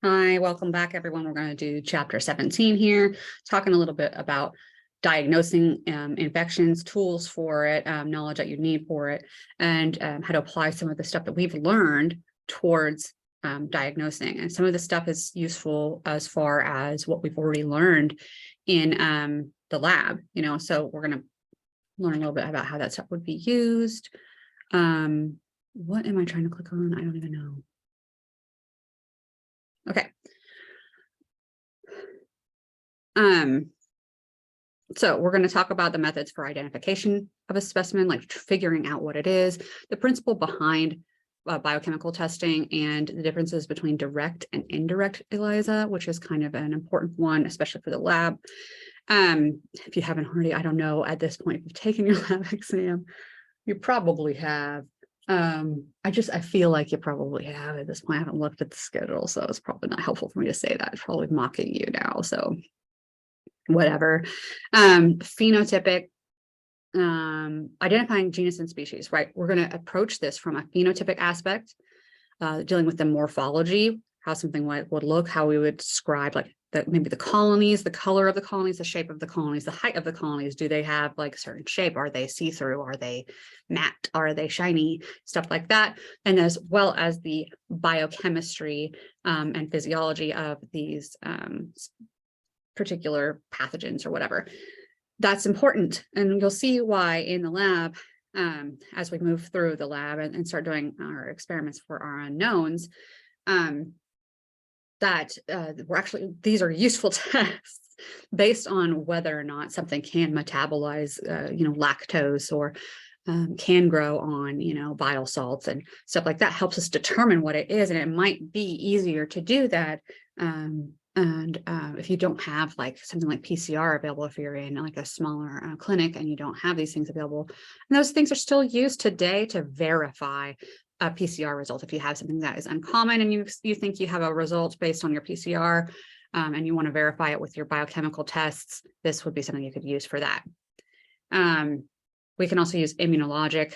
Hi, welcome back, everyone. We're going to do chapter 17 here, talking a little bit about diagnosing infections, tools for it, knowledge that you need for it, and how to apply some of the stuff that we've learned towards diagnosing. And some of the stuff is useful as far as what we've already learned in the lab, so we're going to learn a little bit about how that stuff would be used. What am I trying to click on? I don't even know. Okay. So we're going to talk about the methods for identification of a specimen, like figuring out what it is, the principle behind biochemical testing, and the differences between direct and indirect ELISA, which is kind of an important one, especially for the lab. If you haven't already, I don't know at this point, if you've taken your lab exam, you probably have. I feel like you probably have at this point. I haven't looked at the schedule, so it's probably not helpful for me to say that. It's probably mocking you now, so whatever. Phenotypic, identifying genus and species, right? We're going to approach this from a phenotypic aspect, dealing with the morphology, how something would look, how we would describe like maybe the colonies, the color of the colonies, the shape of the colonies, the height of the colonies. Do they have like a certain shape? Are they see-through? Are they matte? Are they shiny? Stuff like that. And as well as the biochemistry and physiology of these particular pathogens or whatever. That's important. And you'll see why in the lab, as we move through the lab and start doing our experiments for our unknowns, that these are useful tests based on whether or not something can metabolize, lactose, or can grow on, bile salts and stuff like that. Helps us determine what it is. And it might be easier to do that. If you don't have like something like PCR available, if you're in like a smaller clinic and you don't have these things available, and those things are still used today to verify a PCR result. If you have something that is uncommon and you think you have a result based on your PCR and you want to verify it with your biochemical tests, this would be something you could use for that. We can also use immunologic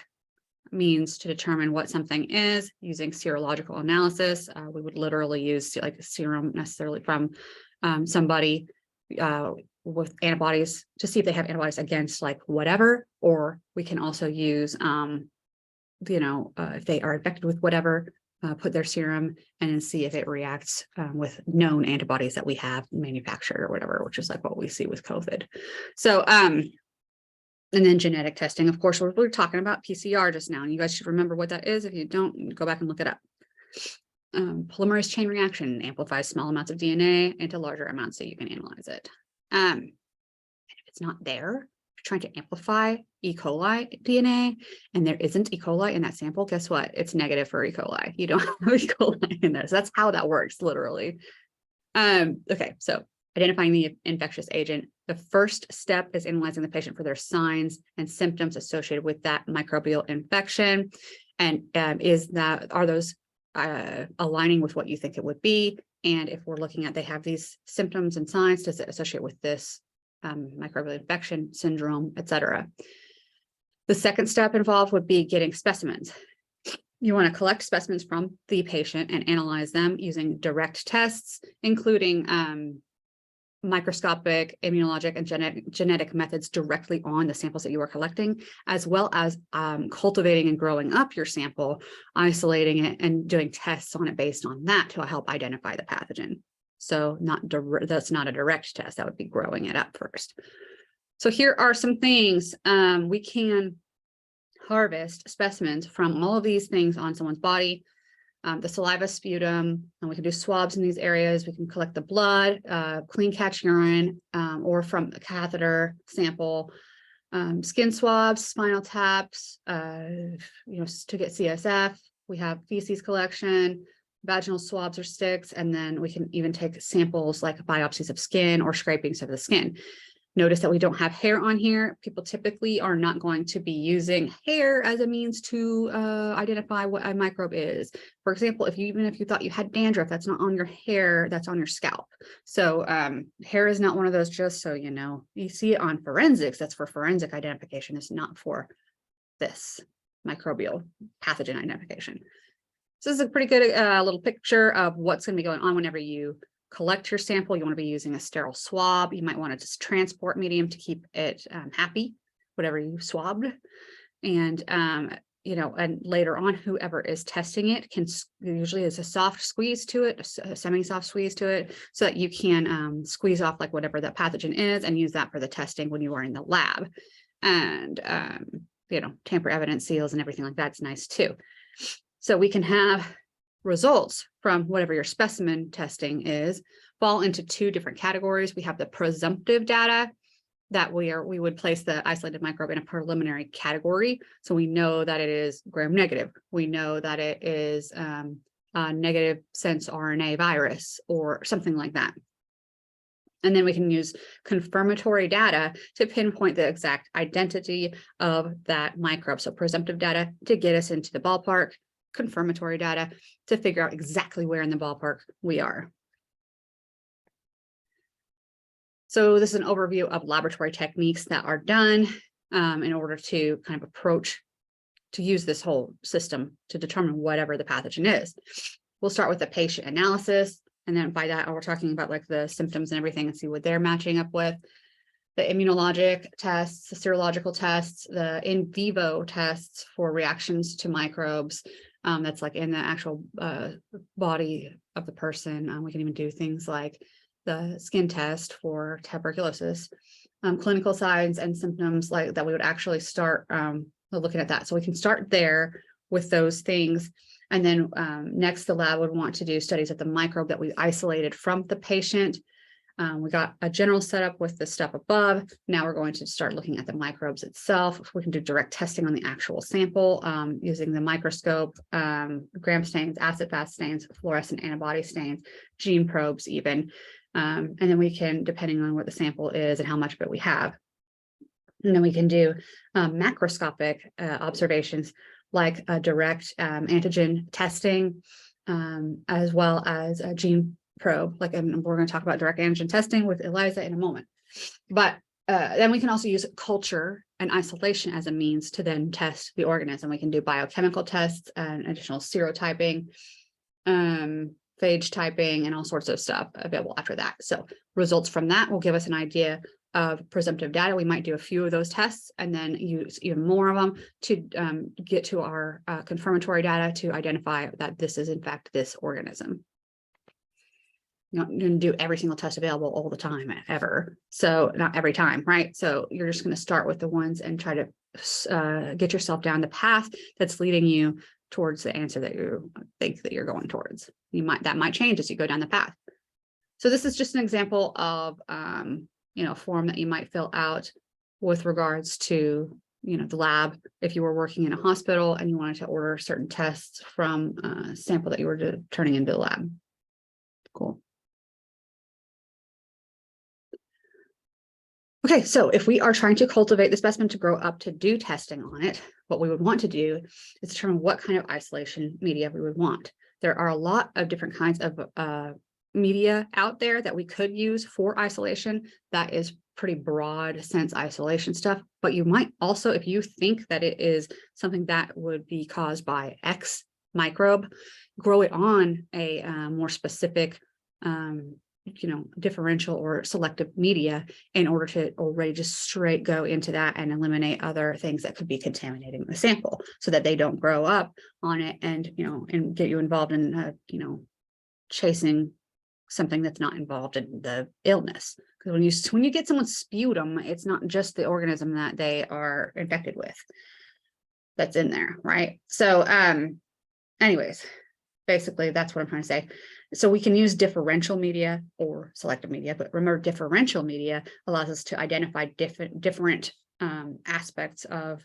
means to determine what something is using serological analysis. We would literally use like a serum necessarily from somebody with antibodies to see if they have antibodies against like whatever, or we can also use if they are infected with whatever, put their serum and then see if it reacts with known antibodies that we have manufactured or whatever, which is like what we see with COVID. So, and then genetic testing, of course, we're talking about PCR just now, and you guys should remember what that is. If you don't, go back and look it up. Polymerase chain reaction amplifies small amounts of DNA into larger amounts so you can analyze it. And if it's not there, trying to amplify E. coli DNA, and there isn't E. coli in that sample, guess what? It's negative for E. coli. You don't have E. coli in there. So that's how that works, literally. Okay, so identifying the infectious agent. The first step is analyzing the patient for their signs and symptoms associated with that microbial infection. And are those aligning with what you think it would be? And if we're looking at they have these symptoms and signs, does it associate with this microbial infection, syndrome, etc. The second step involved would be getting specimens. You want to collect specimens from the patient and analyze them using direct tests, including microscopic, immunologic, and genetic methods directly on the samples that you are collecting, as well as cultivating and growing up your sample, isolating it, and doing tests on it based on that to help identify the pathogen. So that's not a direct test. That would be growing it up first. So here are some things. We can harvest specimens from all of these things on someone's body. The saliva, sputum, and we can do swabs in these areas. We can collect the blood, clean catch urine, or from a catheter sample, skin swabs, spinal taps, to get CSF. We have feces collection, vaginal swabs or sticks, and then we can even take samples like biopsies of skin or scrapings of the skin. Notice that we don't have hair on here. People typically are not going to be using hair as a means to identify what a microbe is. For example, even if you thought you had dandruff, that's not on your hair, that's on your scalp. So hair is not one of those, just so you know. You see it on forensics, that's for forensic identification. It's not for this microbial pathogen identification. So this is a pretty good little picture of what's going to be going on whenever you collect your sample. You want to be using a sterile swab. You might want to just transport medium to keep it happy, whatever you swabbed. And, and later on, whoever is testing it can usually is a soft squeeze to it, a semi-soft squeeze to it, so that you can squeeze off like whatever that pathogen is and use that for the testing when you are in the lab. And, tamper evidence seals and everything like that's nice too. So we can have results from whatever your specimen testing is fall into two different categories. We have the presumptive data that we would place the isolated microbe in a preliminary category. So we know that it is gram-negative. We know that it is a negative sense RNA virus or something like that. And then we can use confirmatory data to pinpoint the exact identity of that microbe. So presumptive data to get us into the ballpark, confirmatory data to figure out exactly where in the ballpark we are. So this is an overview of laboratory techniques that are done in order to kind of to use this whole system to determine whatever the pathogen is. We'll start with the patient analysis. And then by that, we're talking about like the symptoms and everything and see what they're matching up with. The immunologic tests, the serological tests, the in vivo tests for reactions to microbes. That's like in the actual body of the person. We can even do things like the skin test for tuberculosis, clinical signs and symptoms like that. We would actually start looking at that. So we can start there with those things. And then next, the lab would want to do studies of the microbe that we isolated from the patient. We got a general setup with the stuff above. Now we're going to start looking at the microbes itself. We can do direct testing on the actual sample using the microscope, gram stains, acid-fast stains, fluorescent antibody stains, gene probes even. And then we can, depending on what the sample is and how much of it we have, and then we can do macroscopic observations like a direct antigen testing, as well as a gene probe. And we're going to talk about direct antigen testing with Eliza in a moment. But then we can also use culture and isolation as a means to then test the organism. We can do biochemical tests and additional serotyping, phage typing, and all sorts of stuff available after that. So results from that will give us an idea of presumptive data. We might do a few of those tests and then use even more of them to get to our confirmatory data to identify that this is in fact this organism. You're not going to do every single test available all the time ever. So not every time, right? So you're just going to start with the ones and try to get yourself down the path that's leading you towards the answer that you think that you're going towards. That might change as you go down the path. So this is just an example of a form that you might fill out with regards to the lab. If you were working in a hospital and you wanted to order certain tests from a sample that you were turning into the lab. Cool. Okay, so if we are trying to cultivate the specimen to grow up to do testing on it, what we would want to do is determine what kind of isolation media we would want. There are a lot of different kinds of media out there that we could use for isolation. That is pretty broad sense isolation stuff, but you might also, if you think that it is something that would be caused by X microbe, grow it on a more specific differential or selective media in order to already just straight go into that and eliminate other things that could be contaminating the sample so that they don't grow up on it and get you involved in chasing something that's not involved in the illness. Because when you get someone's sputum, it's not just the organism that they are infected with that's in there, right? So anyways, basically that's what I'm trying to say. So we can use differential media or selective media, but remember, differential media allows us to identify different aspects of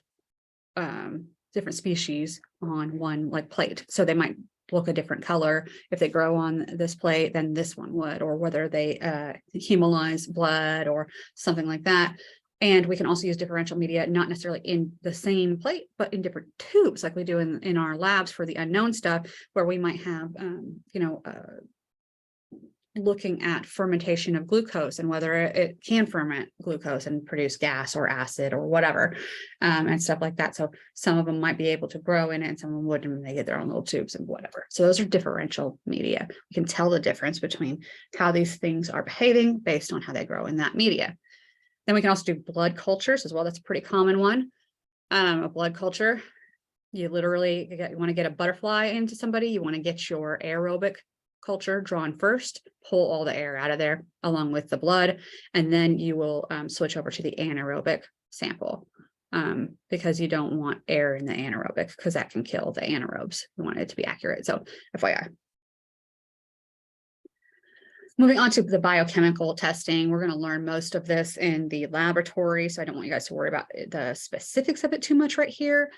different species on one plate. So they might look a different color if they grow on this plate than this one would, or whether they hemolyze blood or something like that. And we can also use differential media, not necessarily in the same plate, but in different tubes, like we do in our labs for the unknown stuff, where we might have, looking at fermentation of glucose and whether it can ferment glucose and produce gas or acid or whatever, and stuff like that. So some of them might be able to grow in it and some of them wouldn't, and they get their own little tubes and whatever. So those are differential media. We can tell the difference between how these things are behaving based on how they grow in that media. Then we can also do blood cultures as well. That's a pretty common one. A blood culture, you literally want to get a butterfly into somebody, you want to get your aerobic culture drawn first, pull all the air out of there along with the blood, and then you will switch over to the anaerobic sample, because you don't want air in the anaerobic because that can kill the anaerobes. We want it to be accurate. So FYI. Moving on to the biochemical testing, we're going to learn most of this in the laboratory, so I don't want you guys to worry about the specifics of it too much right here.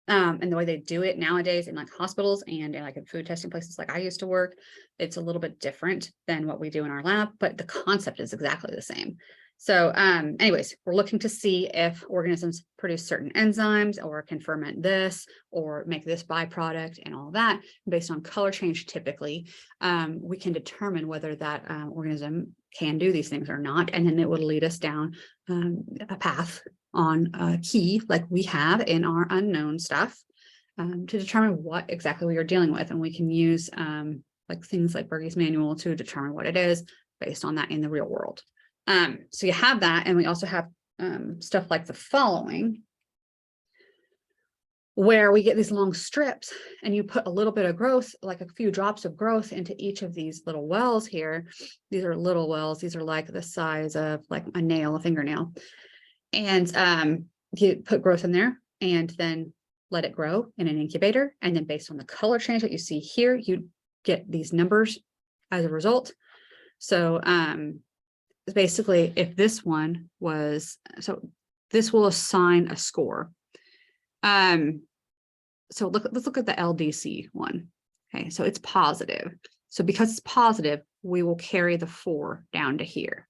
And the way they do it nowadays in like hospitals and in like in food testing places like I used to work, it's a little bit different than what we do in our lab, but the concept is exactly the same. So anyways, we're looking to see if organisms produce certain enzymes or can ferment this or make this byproduct and all that. Based on color change, typically, we can determine whether that organism can do these things or not. And then it would lead us down a path on a key like we have in our unknown stuff to determine what exactly we are dealing with. And we can use like things like Berge's manual to determine what it is based on that in the real world. So you have that, and we also have stuff like the following, where we get these long strips and you put a little bit of growth, like a few drops of growth into each of these little wells here. These are little wells. These are like the size of like a nail, a fingernail. And you put growth in there and then let it grow in an incubator. And then based on the color change that you see here, you get these numbers as a result. So basically, if this one was, so this will assign a score. So let's look at the LDC one. Okay, so it's positive. So because it's positive, we will carry the 4 down to here.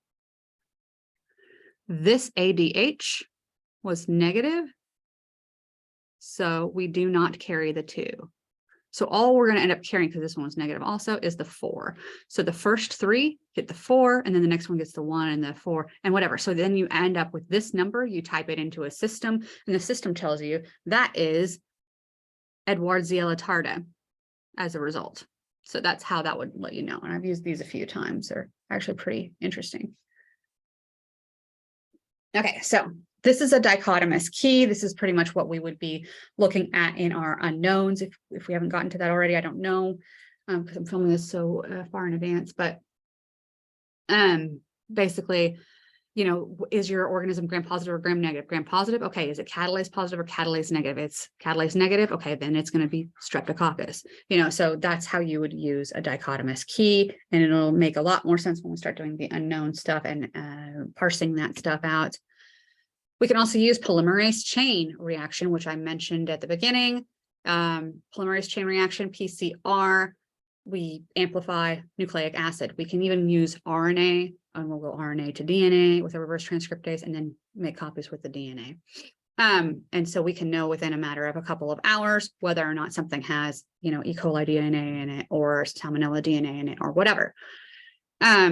This ADH was negative, so we do not carry the 2. So all we're going to end up carrying, because this one was negative also, is the 4. So the first 3 get the 4, and then the next one gets the 1 and the 4 and whatever. So then you end up with this number, you type it into a system, and the system tells you that is Edwardsia latarda as a result. So that's how that would let you know. And I've used these a few times. They're actually pretty interesting. Okay, so this is a dichotomous key. This is pretty much what we would be looking at in our unknowns. If we haven't gotten to that already, I don't know, because I'm filming this so far in advance. But basically, you know, is your organism gram-positive or gram-negative? Gram-positive, okay. Is it catalase positive or catalase negative? It's catalase negative, okay, then it's going to be streptococcus. You know, so that's how you would use a dichotomous key, and it'll make a lot more sense when we start doing the unknown stuff and parsing that stuff out. We can also use polymerase chain reaction, which I mentioned at the beginning. Polymerase chain reaction, PCR, we amplify nucleic acid. We can even use RNA, and we'll go RNA to DNA with a reverse transcriptase and then make copies with the DNA. And so we can know within a matter of a couple of hours whether or not something has, you know, E. coli DNA in it or salmonella DNA in it or whatever.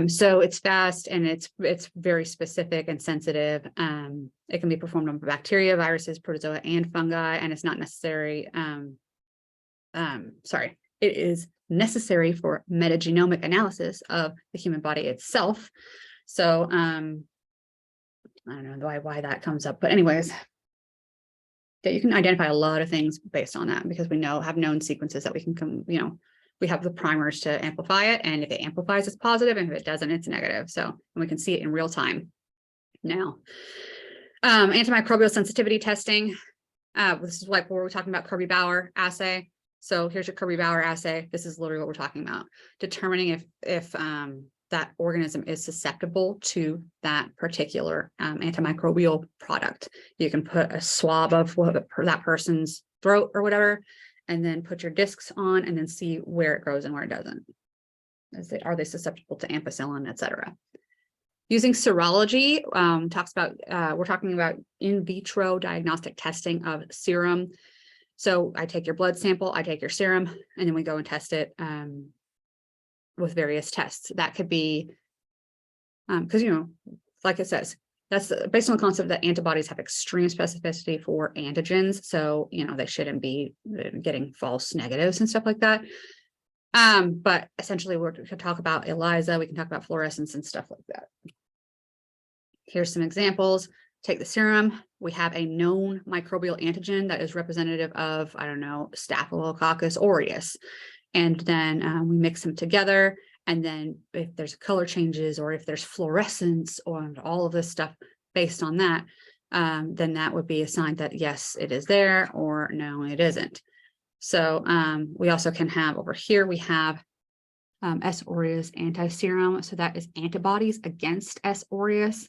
So it's fast and it's very specific and sensitive. It can be performed on bacteria, viruses, protozoa, and fungi, and it's not necessary. It is necessary for metagenomic analysis of the human body itself. So I don't know why that comes up, but anyways, yeah, you can identify a lot of things based on that because we have known sequences that we can we have the primers to amplify it, and if it amplifies, it's positive, and if it doesn't, it's negative. So, and we can see it in real time now. Antimicrobial sensitivity testing. This is like where we're talking about Kirby-Bauer assay. So here's your Kirby-Bauer assay. This is literally what we're talking about, determining if that organism is susceptible to that particular antimicrobial product. You can put a swab of that person's throat or whatever, and then put your discs on and then see where it grows and where it doesn't. Are they susceptible to ampicillin, et cetera? Using serology, we're talking about in vitro diagnostic testing of serum. So I take your blood sample, I take your serum, and then we go and test it with various tests. That could be, because, you know, like it says, that's based on the concept that antibodies have extreme specificity for antigens. So, you know, they shouldn't be getting false negatives and stuff like that. But essentially we can talk about ELISA, we can talk about fluorescence and stuff like that. Here's some examples. Take the serum. We have a known microbial antigen that is representative of, I don't know, Staphylococcus aureus. And then we mix them together. And then if there's color changes or if there's fluorescence or all of this stuff based on that, then that would be a sign that yes, it is there, or no, it isn't. So we also can have over here, we have S. aureus antiserum. So that is antibodies against S. aureus.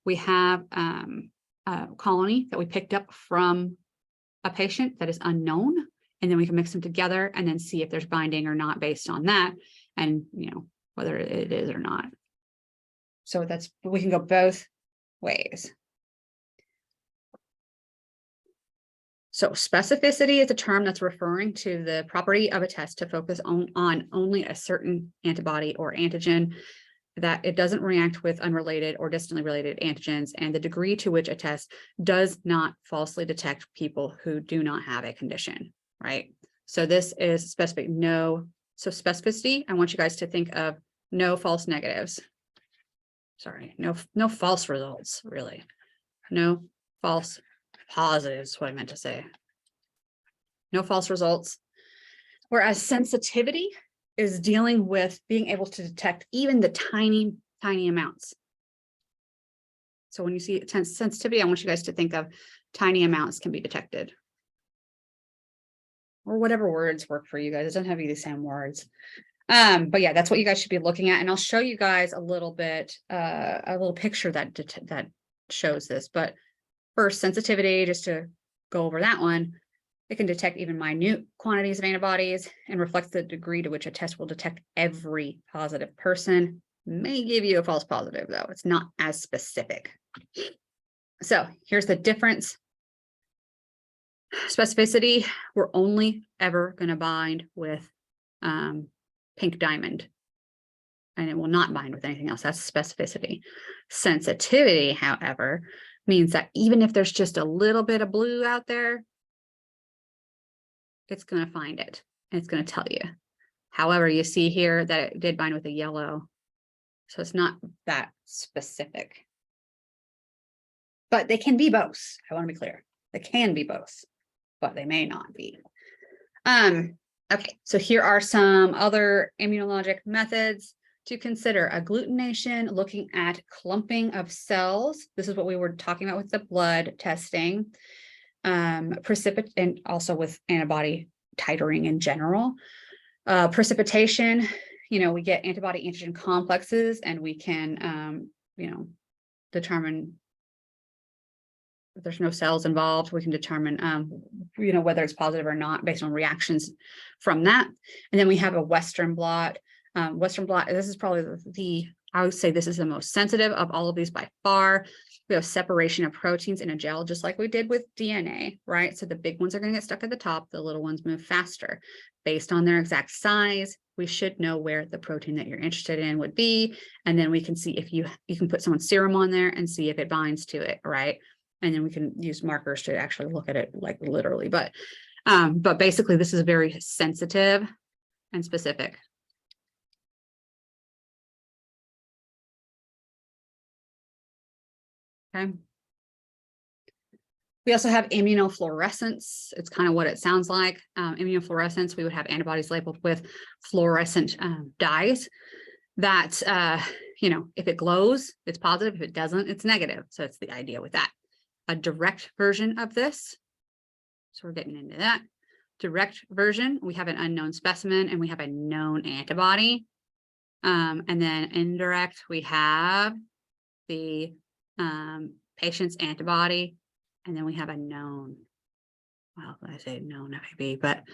We have a colony that we picked up from a patient that is unknown, and then we can mix them together and then see if there's binding or not based on that, and you know whether it is or not. So that's, we can go both ways. So specificity is a term that's referring to the property of a test to focus on only a certain antibody or antigen, that it doesn't react with unrelated or distantly related antigens, and the degree to which a test does not falsely detect people who do not have a condition, right? So this is specific, no. So specificity, I want you guys to think of no false negatives. Sorry, no false results, really. No false positives is what I meant to say. No false results. Whereas sensitivity is dealing with being able to detect even the tiny amounts. So when you see sensitivity, I want you guys to think of tiny amounts can be detected. Or whatever words work for you guys. It doesn't have to be the same words. But yeah, that's what you guys should be looking at. And I'll show you guys a little bit, a little picture that shows this. But first, sensitivity, just to go over that one, it can detect even minute quantities of antibodies and reflects the degree to which a test will detect every positive person. May give you a false positive, though. It's not as specific. So here's the difference. Specificity, we're only ever going to bind with pink diamond, and it will not bind with anything else. That's specificity. Sensitivity, however, means that even if there's just a little bit of blue out there, it's going to find it and it's going to tell you. However, you see here that it did bind with a yellow, so it's not that specific. But they can be both. I want to be clear. They can be both, but they may not be. Okay, so here are some other immunologic methods to consider. Agglutination, looking at clumping of cells. This is what we were talking about with the blood testing. And also with antibody titering in general. Precipitation, you know, we get antibody antigen complexes, and we can, you know, determine if there's no cells involved. We can determine, you know, whether it's positive or not based on reactions from that. And then we have a Western blot. Western blot, this is probably I would say this is the most sensitive of all of these by far. We have separation of proteins in a gel, just like we did with DNA, right? So the big ones are going to get stuck at the top. The little ones move faster. Based on their exact size, we should know where the protein that you're interested in would be. And then we can see if you can put someone's serum on there and see if it binds to it, right? And then we can use markers to actually look at it like literally. But basically, this is very sensitive and specific. Okay. We also have immunofluorescence. It's kind of what it sounds like. Immunofluorescence, we would have antibodies labeled with fluorescent dyes that, you know, if it glows, it's positive. If it doesn't, it's negative. So it's the idea with that. A direct version of this. So we're getting into that. Direct version, we have an unknown specimen and we have a known antibody. And then indirect, we have the patient's antibody, and then we have a known, well, I say known FAB, but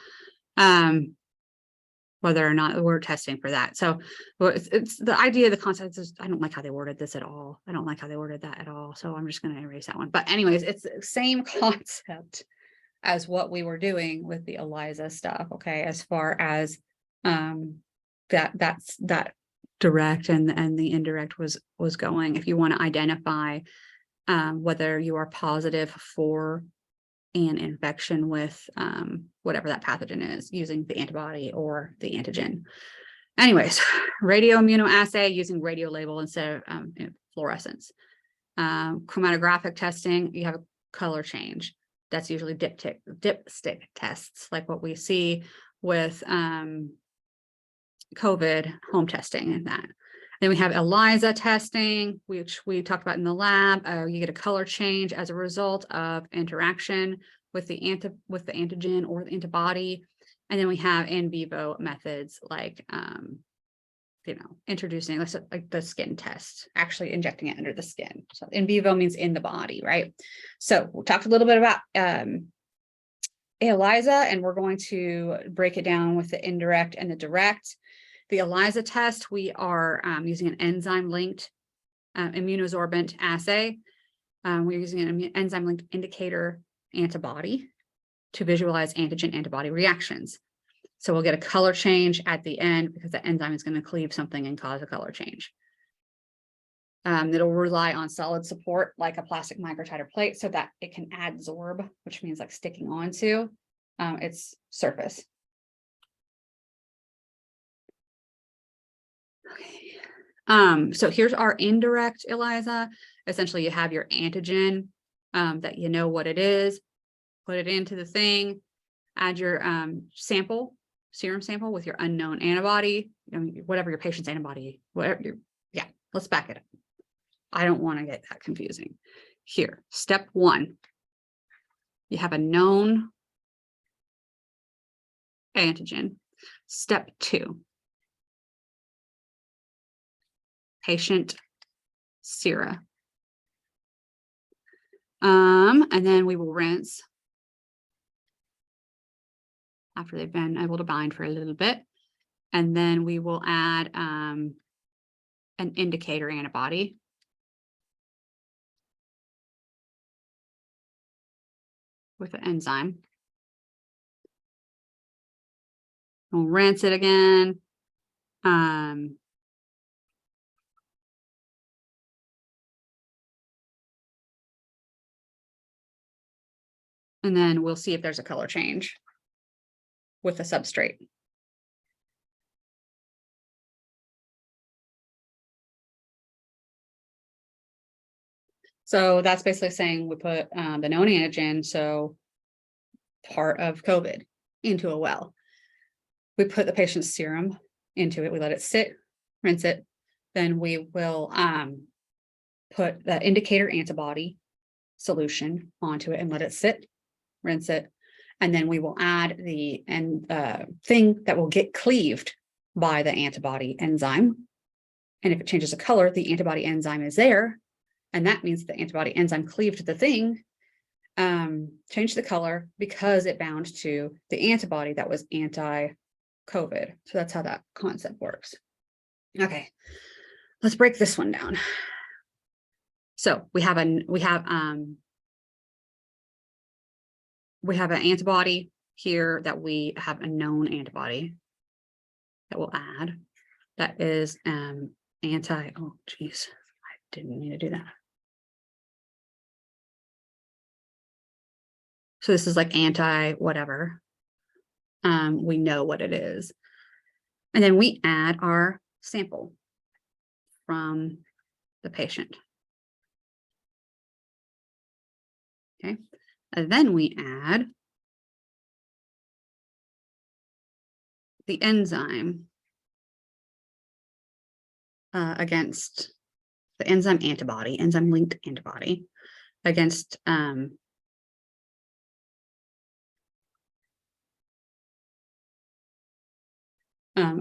whether or not we're testing for that. So it's the idea, the concept is, I don't like how they worded this at all. I don't like how they worded that at all. So I'm just going to erase that one. But anyways, it's the same concept as what we were doing with the ELISA stuff. Okay. As far as that direct and the indirect was going. If you want to identify whether you are positive for an infection with whatever that pathogen is, using the antibody or the antigen. Anyways, radioimmunoassay using radio label instead of fluorescence. Chromatographic testing, you have a color change. That's usually dipstick tests, like what we see with COVID home testing and that. Then we have ELISA testing, which we talked about in the lab. You get a color change as a result of interaction with the antigen or the antibody. And then we have in vivo methods like, introducing like the skin test, actually injecting it under the skin. So in vivo means in the body, right? So we talked a little bit about ELISA, and we're going to break it down with the indirect and the direct. The ELISA test, we are using an enzyme-linked immunosorbent assay. We're using an enzyme-linked indicator antibody to visualize antigen-antibody reactions. So we'll get a color change at the end because the enzyme is going to cleave something and cause a color change. It'll rely on solid support like a plastic microtiter plate so that it can adsorb, which means like sticking onto its surface. Okay. So here's our indirect ELISA. Essentially, you have your antigen that you know what it is, put it into the thing, add your serum sample with your unknown antibody, whatever your patient's antibody, let's back it up. I don't want to get that confusing. Here, step one, you have a known antigen. Step two, patient sera. And then we will rinse after they've been able to bind for a little bit. And then we will add an indicator antibody. With the enzyme. We'll rinse it again. And then we'll see if there's a color change with the substrate. So that's basically saying we put the known antigen, so part of COVID, into a well. We put the patient's serum into it. We let it sit, rinse it. Then we will put the indicator antibody solution onto it and let it sit, rinse it. And then we will add the thing that will get cleaved by the antibody enzyme. And if it changes the color, the antibody enzyme is there. And that means the antibody enzyme cleaved the thing, changed the color because it bound to the antibody that was anti-COVID. So that's how that concept works. Okay, let's break this one down. So we have an antibody here that we have a known antibody that we'll add. That is oh geez, I didn't mean to do that. So this is like anti whatever. We know what it is. And then we add our sample from the patient. Okay. And then we add the enzyme against the enzyme antibody, enzyme linked antibody against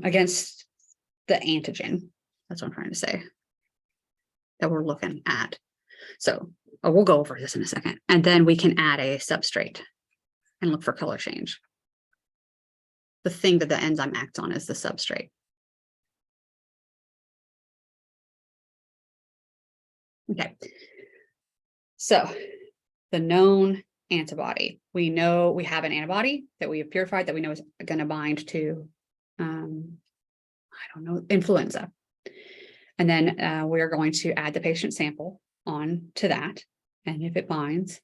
against the antigen. That's what I'm trying to say, that we're looking at. So we'll go over this in a second. And then we can add a substrate and look for color change. The thing that the enzyme acts on is the substrate. Okay. So the known antibody. We know we have an antibody that we have purified that we know is going to bind to don't know, influenza. And then we're going to add the patient sample on to that. And if it binds,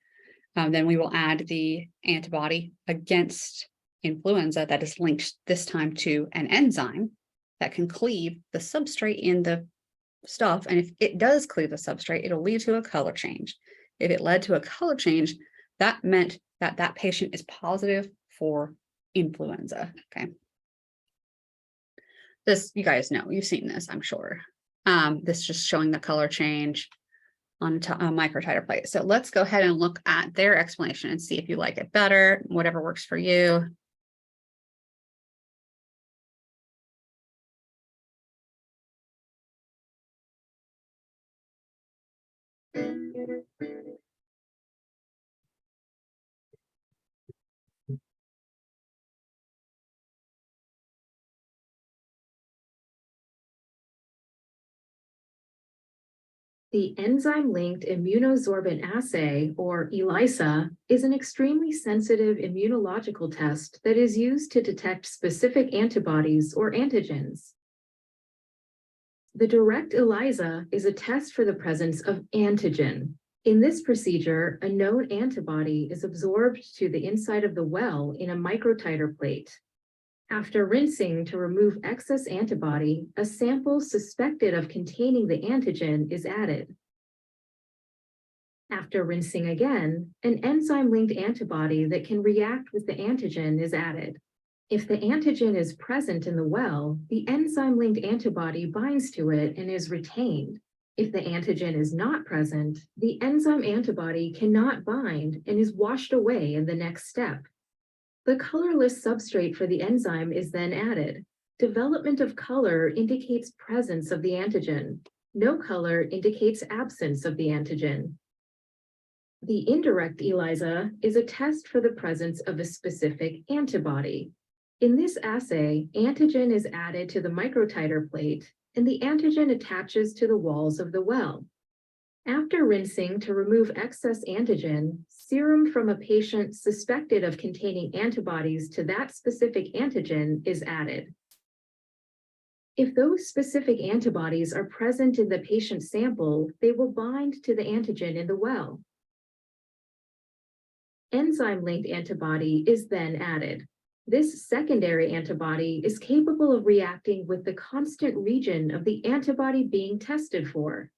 then we will add the antibody against influenza that is linked this time to an enzyme that can cleave the substrate in the stuff. And if it does cleave the substrate, it'll lead to a color change. If it led to a color change, that meant that that patient is positive for influenza. Okay. This, you guys know, you've seen this, I'm sure. This is just showing the color change on a microtiter plate. So let's go ahead and look at their explanation and see if you like it better, whatever works for you. The enzyme-linked immunosorbent assay, or ELISA, is an extremely sensitive immunological test that is used to detect specific antibodies or antigens. The direct ELISA is a test for the presence of antigen. In this procedure, a known antibody is absorbed to the inside of the well in a microtiter plate. After rinsing to remove excess antibody, a sample suspected of containing the antigen is added. After rinsing again, an enzyme-linked antibody that can react with the antigen is added. If the antigen is present in the well, the enzyme-linked antibody binds to it and is retained. If the antigen is not present, the enzyme antibody cannot bind and is washed away in the next step. The colorless substrate for the enzyme is then added. Development of color indicates presence of the antigen. No color indicates absence of the antigen. The indirect ELISA is a test for the presence of a specific antibody. In this assay, antigen is added to the microtiter plate, and the antigen attaches to the walls of the well. After rinsing to remove excess antigen, serum from a patient suspected of containing antibodies to that specific antigen is added. If those specific antibodies are present in the patient sample, they will bind to the antigen in the well. Enzyme-linked antibody is then added. This secondary antibody is capable of reacting with the constant region of the antibody being tested for.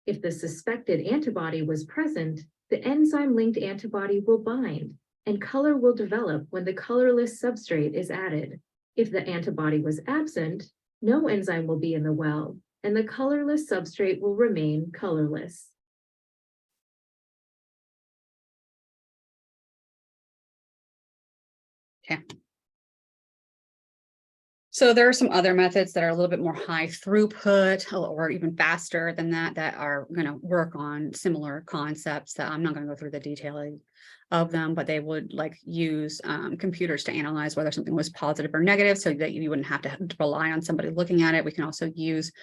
If the suspected antibody was present, the enzyme-linked antibody will bind, and color will develop when the colorless substrate is added. If the antibody was absent, no enzyme will be in the well, and the colorless substrate will remain colorless. Okay. So there are some other methods that are a little bit more high throughput or even faster than that are going to work on similar concepts that I'm not going to go through the detailing of them, but they would like use computers to analyze whether something was positive or negative so that you wouldn't have to rely on somebody looking at it. We can also use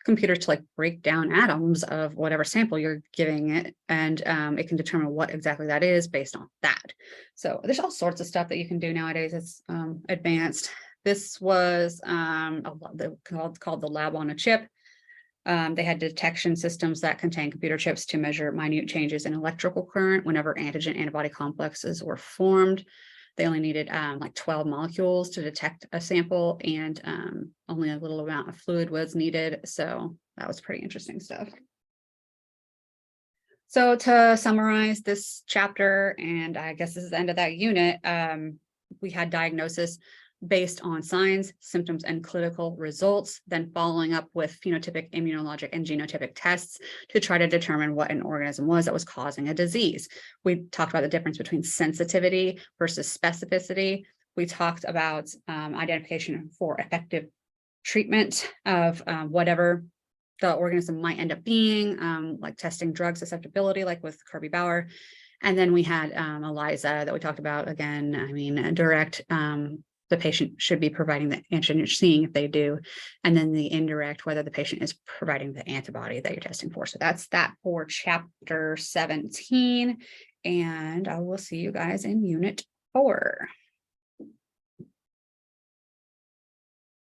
computers to like break down atoms of whatever sample you're giving it, and it can determine what exactly that is based on that. So there's all sorts of stuff that you can do nowadays. It's advanced. This was called the lab on a chip. They had detection systems that contain computer chips to measure minute changes in electrical current whenever antigen antibody complexes were formed. They only needed like 12 molecules to detect a sample, and only a little amount of fluid was needed. So that was pretty interesting stuff. So to summarize this chapter, and I guess this is the end of that unit, we had diagnosis based on signs, symptoms, and clinical results, then following up with phenotypic, immunologic, and genotypic tests to try to determine what an organism was that was causing a disease. We talked about the difference between sensitivity versus specificity. We talked about identification for effective treatment of whatever the organism might end up being, like testing drug susceptibility, like with Kirby Bauer. And then we had ELISA that we talked about again. I mean, direct, the patient should be providing the antigen you're seeing if they do, and then the indirect, whether the patient is providing the antibody that you're testing for. So that's that for chapter 17, and I will see you guys in unit 4.